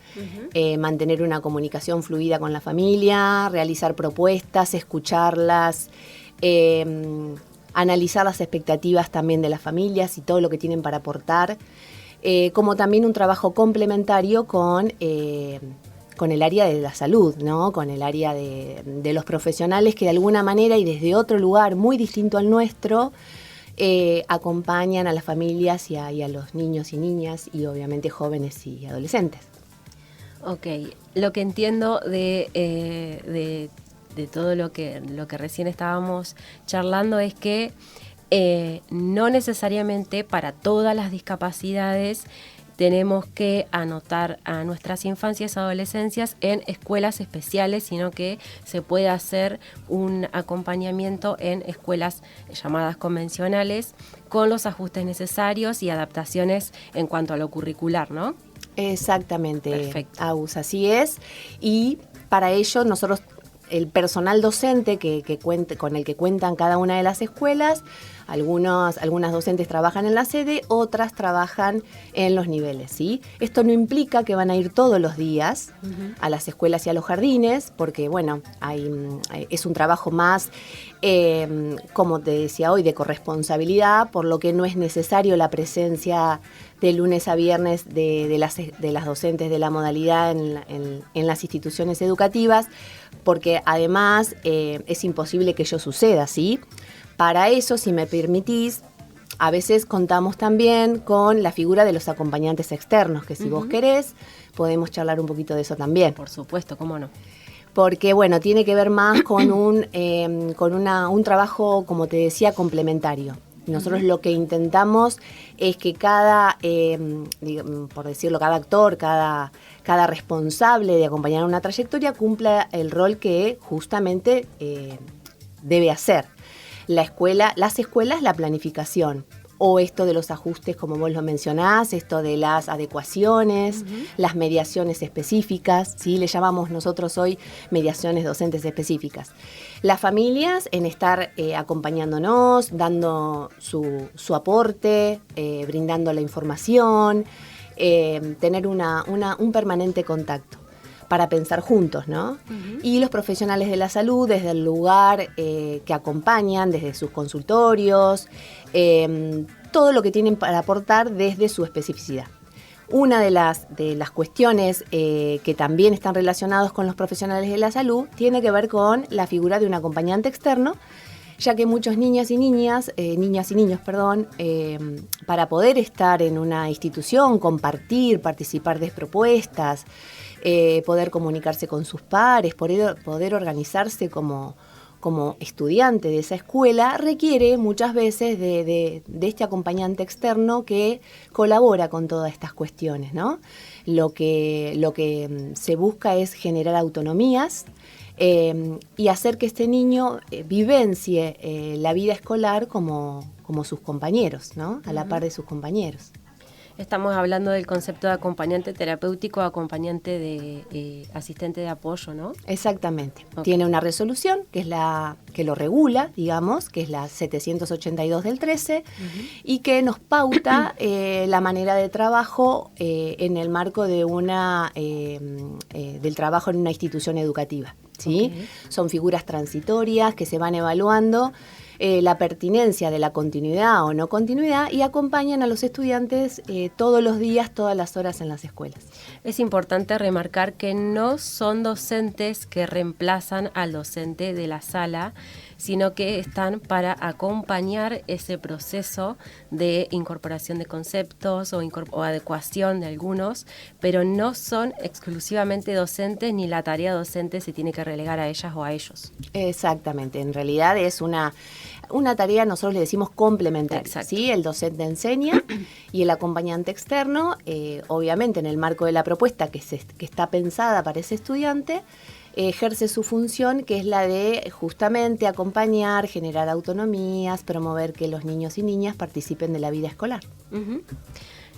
Mantener una comunicación fluida con la familia, realizar propuestas, escucharlas, analizar las expectativas también de las familias y todo lo que tienen para aportar, como también un trabajo complementario con el área de la salud, ¿no? Con el área de los profesionales que de alguna manera y desde otro lugar muy distinto al nuestro, acompañan a las familias y a los niños y niñas y obviamente jóvenes y adolescentes. Ok, lo que entiendo de todo lo que recién estábamos charlando es que no necesariamente para todas las discapacidades tenemos que anotar a nuestras infancias y adolescencias en escuelas especiales, sino que se puede hacer un acompañamiento en escuelas llamadas convencionales con los ajustes necesarios y adaptaciones en cuanto a lo curricular, ¿no? Exactamente, Perfecto. Agus, así es. Y para ello nosotros, el personal docente con el que cuentan cada una de las escuelas, algunas docentes trabajan en la sede, otras trabajan en los niveles, ¿sí? Esto no implica que van a ir todos los días a las escuelas y a los jardines, porque, bueno, es un trabajo más, como te decía hoy, de corresponsabilidad, por lo que no es necesario la presencia de lunes a viernes de las docentes de la modalidad en las instituciones educativas, porque además es imposible que ello suceda, ¿sí? Para eso, si me permitís, a veces contamos también con la figura de los acompañantes externos, que si vos querés, podemos charlar un poquito de eso también. Por supuesto, cómo no. Porque, bueno, tiene que ver más con un trabajo, como te decía, complementario. Nosotros lo que intentamos es que cada actor, cada responsable de acompañar una trayectoria cumpla el rol que justamente debe hacer. Las escuelas, la planificación, o esto de los ajustes, como vos lo mencionás, esto de las adecuaciones, las mediaciones específicas, ¿sí? Le llamamos nosotros hoy mediaciones docentes específicas. Las familias en estar acompañándonos, dando su aporte, brindando la información, tener un permanente contacto para pensar juntos, ¿no? Y los profesionales de la salud, desde el lugar que acompañan, desde sus consultorios, todo lo que tienen para aportar desde su especificidad. Una de las cuestiones que también están relacionados con los profesionales de la salud tiene que ver con la figura de un acompañante externo, ya que muchos niños y niñas, para poder estar en una institución, compartir, participar de propuestas, poder comunicarse con sus pares, poder organizarse como estudiante de esa escuela, requiere muchas veces de este acompañante externo que colabora con todas estas cuestiones, ¿no? Lo que se busca es generar autonomías y hacer que este niño vivencie la vida escolar como como sus compañeros, ¿no? A la par de sus compañeros. Estamos hablando del concepto de acompañante terapéutico, acompañante de asistente de apoyo, ¿no? Exactamente. Okay. Tiene una resolución que es la que lo regula, digamos, que es la 782 del 13, y que nos pauta la manera de trabajo en el marco de del trabajo en una institución educativa, ¿sí? Okay. Son figuras transitorias que se van evaluando la pertinencia de la continuidad o no continuidad y acompañan a los estudiantes todos los días, todas las horas en las escuelas. Es importante remarcar que no son docentes que reemplazan al docente de la sala, sino que están para acompañar ese proceso de incorporación de conceptos o adecuación de algunos, pero no son exclusivamente docentes ni la tarea docente se tiene que relegar a ellas o a ellos. Exactamente, en realidad es una tarea, nosotros le decimos complementaria, ¿sí? El docente enseña y el acompañante externo, obviamente en el marco de la propuesta que está pensada para ese estudiante, ejerce su función, que es la de justamente acompañar, generar autonomías, promover que los niños y niñas participen de la vida escolar. Uh-huh.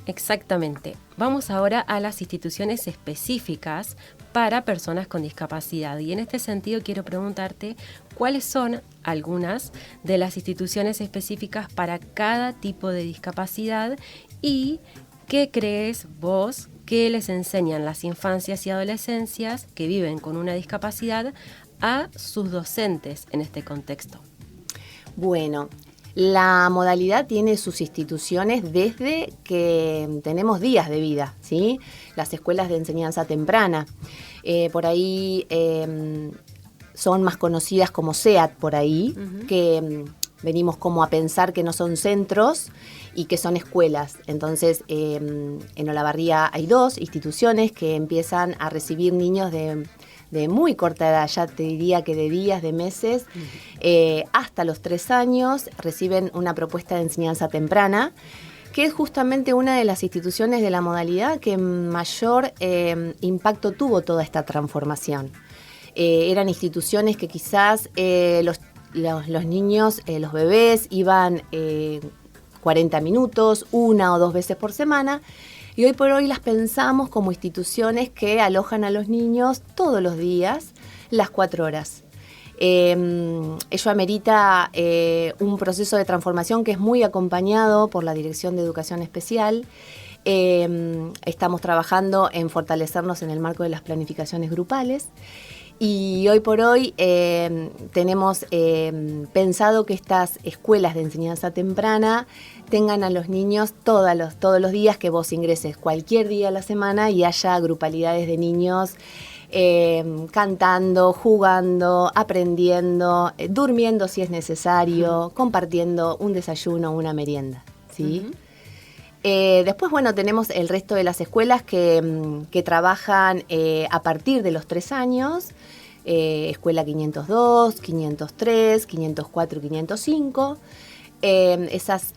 Exactamente. Vamos ahora a las instituciones específicas para personas con discapacidad. Y en este sentido quiero preguntarte cuáles son algunas de las instituciones específicas para cada tipo de discapacidad y qué crees vos que les enseñan las infancias y adolescencias que viven con una discapacidad a sus docentes en este contexto. Bueno, la modalidad tiene sus instituciones desde que tenemos días de vida, ¿sí? Las escuelas de enseñanza temprana, por ahí son más conocidas como SEAT por ahí, que venimos como a pensar que no son centros y que son escuelas. Entonces, en Olavarría hay 2 instituciones que empiezan a recibir niños de muy corta edad, ya te diría que de días, de meses, hasta los 3 años, reciben una propuesta de enseñanza temprana, que es justamente una de las instituciones de la modalidad que mayor impacto tuvo toda esta transformación. Eran instituciones que quizás los niños, los bebés, iban 40 minutos, 1 o 2 veces por semana, y hoy por hoy las pensamos como instituciones que alojan a los niños todos los días, las 4 horas. Ello amerita un proceso de transformación que es muy acompañado por la Dirección de Educación Especial. Estamos trabajando en fortalecernos en el marco de las planificaciones grupales. Y hoy por hoy tenemos pensado que estas escuelas de enseñanza temprana tengan a los niños todos los días, que vos ingreses cualquier día a la semana y haya grupalidades de niños cantando, jugando, aprendiendo, durmiendo si es necesario, compartiendo un desayuno o una merienda, ¿sí? Después, bueno, tenemos el resto de las escuelas que trabajan a partir de los 3 años, escuela 502, 503, 504, 505. Esas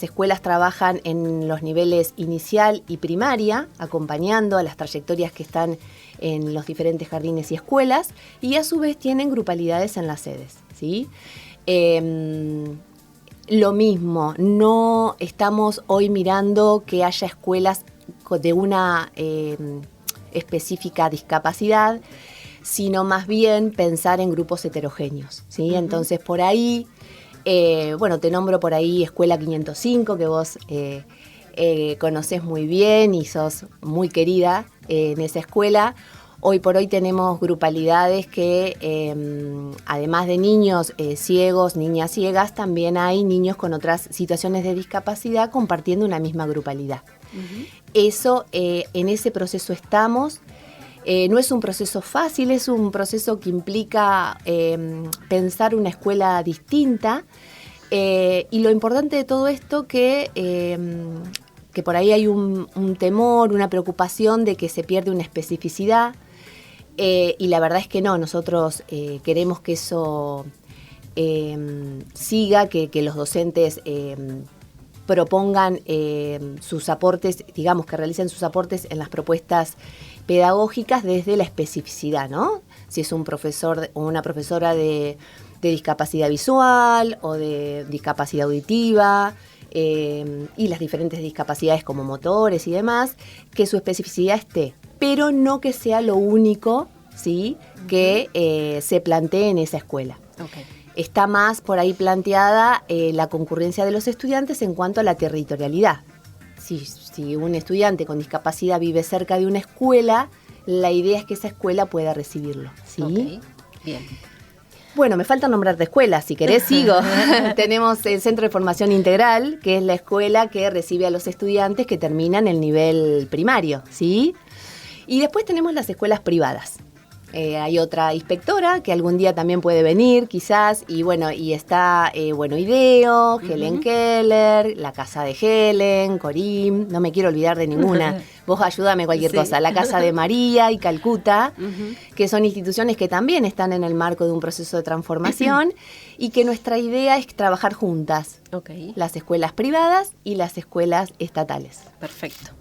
escuelas trabajan en los niveles inicial y primaria, acompañando a las trayectorias que están en los diferentes jardines y escuelas, y a su vez tienen grupalidades en las sedes, ¿sí? Lo mismo, no estamos hoy mirando que haya escuelas de una específica discapacidad, sino más bien pensar en grupos heterogéneos, ¿sí? Uh-huh. Entonces, por ahí, bueno, te nombro por ahí Escuela 505, que vos conocés muy bien y sos muy querida en esa escuela. Hoy por hoy tenemos grupalidades que, además de niños ciegos, niñas ciegas, también hay niños con otras situaciones de discapacidad compartiendo una misma grupalidad. Uh-huh. Eso, en ese proceso estamos. No es un proceso fácil, es un proceso que implica pensar una escuela distinta. Y lo importante de todo esto que por ahí hay un temor, una preocupación de que se pierde una especificidad. Y la verdad es que no, nosotros queremos que eso siga, que los docentes propongan sus aportes, digamos que realicen sus aportes en las propuestas pedagógicas desde la especificidad, ¿no? Si es un profesor o una profesora de discapacidad visual o de discapacidad auditiva, y las diferentes discapacidades como motores y demás, que su especificidad esté, pero no que sea lo único, ¿sí?, que se plantee en esa escuela. Okay. Está más por ahí planteada la concurrencia de los estudiantes en cuanto a la territorialidad. Si un estudiante con discapacidad vive cerca de una escuela, la idea es que esa escuela pueda recibirlo, ¿sí? Okay. Bien. Bueno, me falta nombrar de escuelas, si querés sigo. Tenemos el Centro de Formación Integral, que es la escuela que recibe a los estudiantes que terminan el nivel primario, ¿sí? Y después tenemos las escuelas privadas. Hay otra inspectora que algún día también puede venir, quizás, y bueno, y está Ideo, Helen Keller, la casa de Helen, Corim, no me quiero olvidar de ninguna. Vos ayúdame cualquier cosa. La casa de María y Calcuta, que son instituciones que también están en el marco de un proceso de transformación y que nuestra idea es trabajar juntas. Okay. Las escuelas privadas y las escuelas estatales. Perfecto.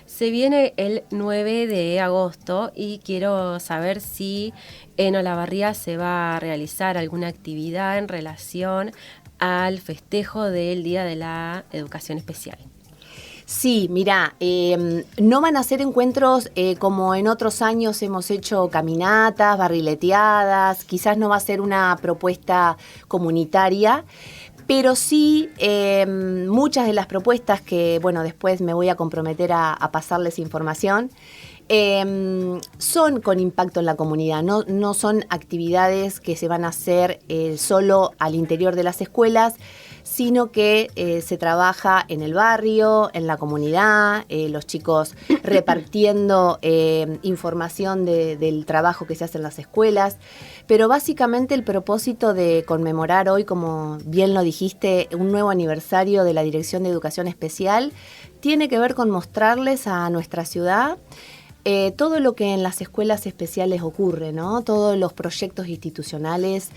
Se viene el 9 de agosto y quiero saber si en Olavarría se va a realizar alguna actividad en relación al festejo del Día de la Educación Especial. Sí, mirá, no van a ser encuentros como en otros años hemos hecho caminatas, barrileteadas, quizás no va a ser una propuesta comunitaria, pero sí muchas de las propuestas que, bueno, después me voy a comprometer a pasarles información, son con impacto en la comunidad, no son actividades que se van a hacer solo al interior de las escuelas, sino que se trabaja en el barrio, en la comunidad, los chicos repartiendo información del trabajo que se hace en las escuelas, pero básicamente el propósito de conmemorar hoy, como bien lo dijiste, un nuevo aniversario de la Dirección de Educación Especial, tiene que ver con mostrarles a nuestra ciudad todo lo que en las escuelas especiales ocurre, ¿no? Todos los proyectos institucionales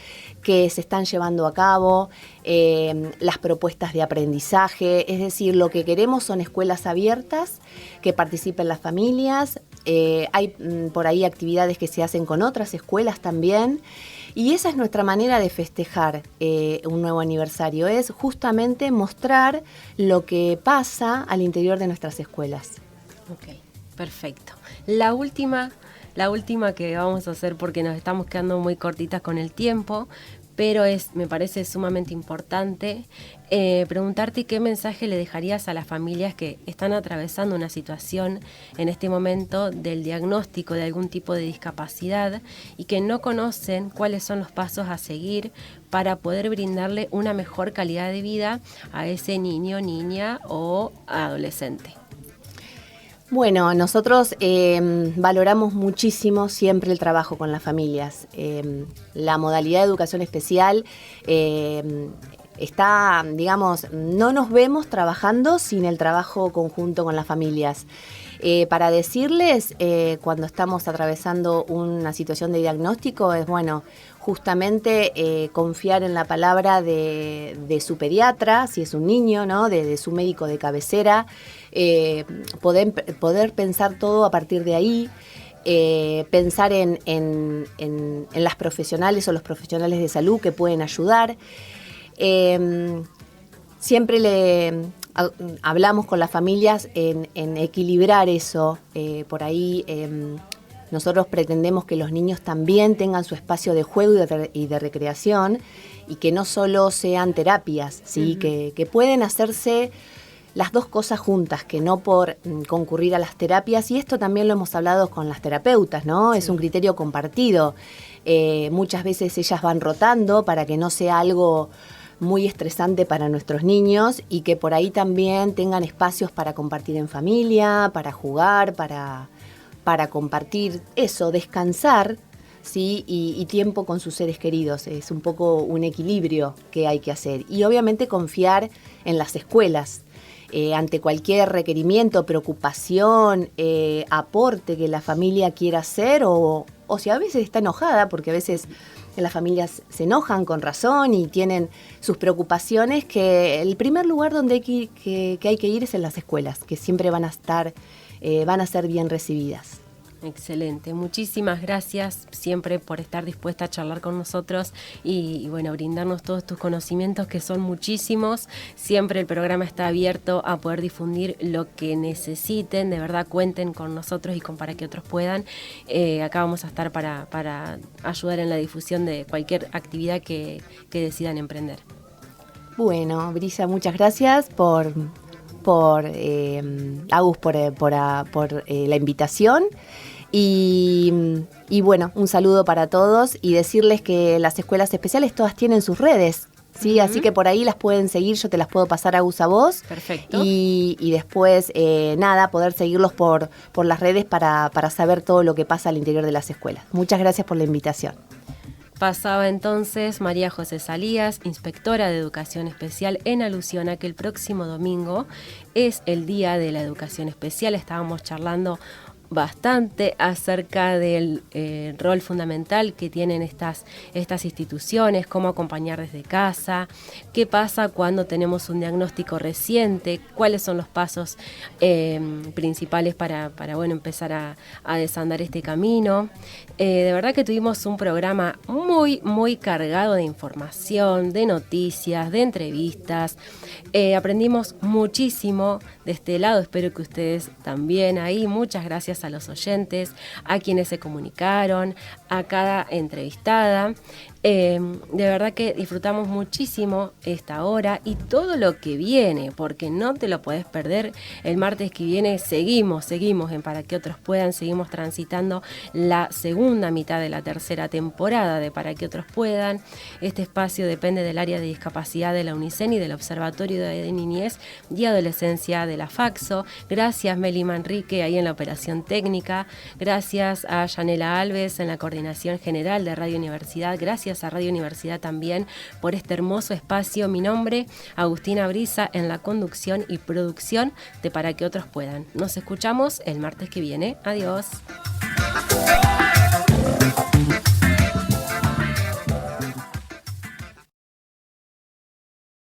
que se están llevando a cabo, las propuestas de aprendizaje, es decir, lo que queremos son escuelas abiertas, que participen las familias, hay por ahí actividades que se hacen con otras escuelas también, y esa es nuestra manera de festejar un nuevo aniversario, es justamente mostrar lo que pasa al interior de nuestras escuelas. Ok, perfecto. La última que vamos a hacer, porque nos estamos quedando muy cortitas con el tiempo, pero me parece sumamente importante preguntarte qué mensaje le dejarías a las familias que están atravesando una situación en este momento del diagnóstico de algún tipo de discapacidad y que no conocen cuáles son los pasos a seguir para poder brindarle una mejor calidad de vida a ese niño, niña o adolescente. Bueno, nosotros valoramos muchísimo siempre el trabajo con las familias. La modalidad de educación especial está, digamos, no nos vemos trabajando sin el trabajo conjunto con las familias. Para decirles, cuando estamos atravesando una situación de diagnóstico, es bueno, justamente confiar en la palabra de su pediatra, si es un niño, ¿no? De su médico de cabecera, poder pensar todo a partir de ahí, pensar en las profesionales o los profesionales de salud que pueden ayudar. Siempre hablamos con las familias en equilibrar eso, por ahí nosotros pretendemos que los niños también tengan su espacio de juego y de recreación y que no solo sean terapias, ¿sí? Que pueden hacerse las dos cosas juntas, que no por concurrir a las terapias, y esto también lo hemos hablado con las terapeutas, ¿no? Sí. Es un criterio compartido. Muchas veces ellas van rotando para que no sea algo muy estresante para nuestros niños y que por ahí también tengan espacios para compartir en familia, para jugar, para compartir eso, descansar, ¿sí? Y tiempo con sus seres queridos. Es un poco un equilibrio que hay que hacer. Y obviamente confiar en las escuelas. Ante cualquier requerimiento, preocupación, aporte que la familia quiera hacer o si a veces está enojada, porque a veces las familias se enojan con razón y tienen sus preocupaciones, que el primer lugar donde hay que ir es en las escuelas, que siempre van a ser bien recibidas. Excelente, muchísimas gracias siempre por estar dispuesta a charlar con nosotros y bueno, brindarnos todos tus conocimientos, que son muchísimos. Siempre el programa está abierto a poder difundir lo que necesiten, de verdad cuenten con nosotros y con Para que otros puedan. Acá vamos a estar para ayudar en la difusión de cualquier actividad que decidan emprender. Bueno, Brisa, muchas gracias por Agus, por la invitación. Y bueno, un saludo para todos y decirles que las escuelas especiales todas tienen sus redes, ¿sí? Así que por ahí las pueden seguir, yo te las puedo pasar, Agus, a vos. Perfecto. Y después, poder seguirlos por las redes para saber todo lo que pasa al interior de las escuelas. Muchas gracias por la invitación. Pasaba entonces María José Salías, inspectora de Educación Especial, en alusión a que el próximo domingo es el Día de la Educación Especial. Estábamos charlando bastante acerca del rol fundamental que tienen estas instituciones, cómo acompañar desde casa, qué pasa cuando tenemos un diagnóstico reciente, cuáles son los pasos principales para empezar a desandar este camino. De verdad que tuvimos un programa muy, muy cargado de información, de noticias, de entrevistas. Aprendimos muchísimo de este lado, espero que ustedes también ahí. Muchas gracias a los oyentes, a quienes se comunicaron, a cada entrevistada. De verdad que disfrutamos muchísimo esta hora y todo lo que viene, porque no te lo podés perder. El martes que viene seguimos en Para que otros puedan, seguimos transitando la segunda mitad de la tercera temporada de Para que otros puedan. Este espacio depende del área de discapacidad de la UNICEN y del Observatorio de Niñez y Adolescencia de la FACSO. Gracias, Meli Manrique, ahí en la operación técnica. Gracias a Yanela Alves en la coordinación general de Radio Universidad. Gracias a Radio Universidad también por este hermoso espacio. Mi nombre, Agustina Brisa, en la conducción y producción de Para que otros puedan. Nos escuchamos el martes que viene. Adiós.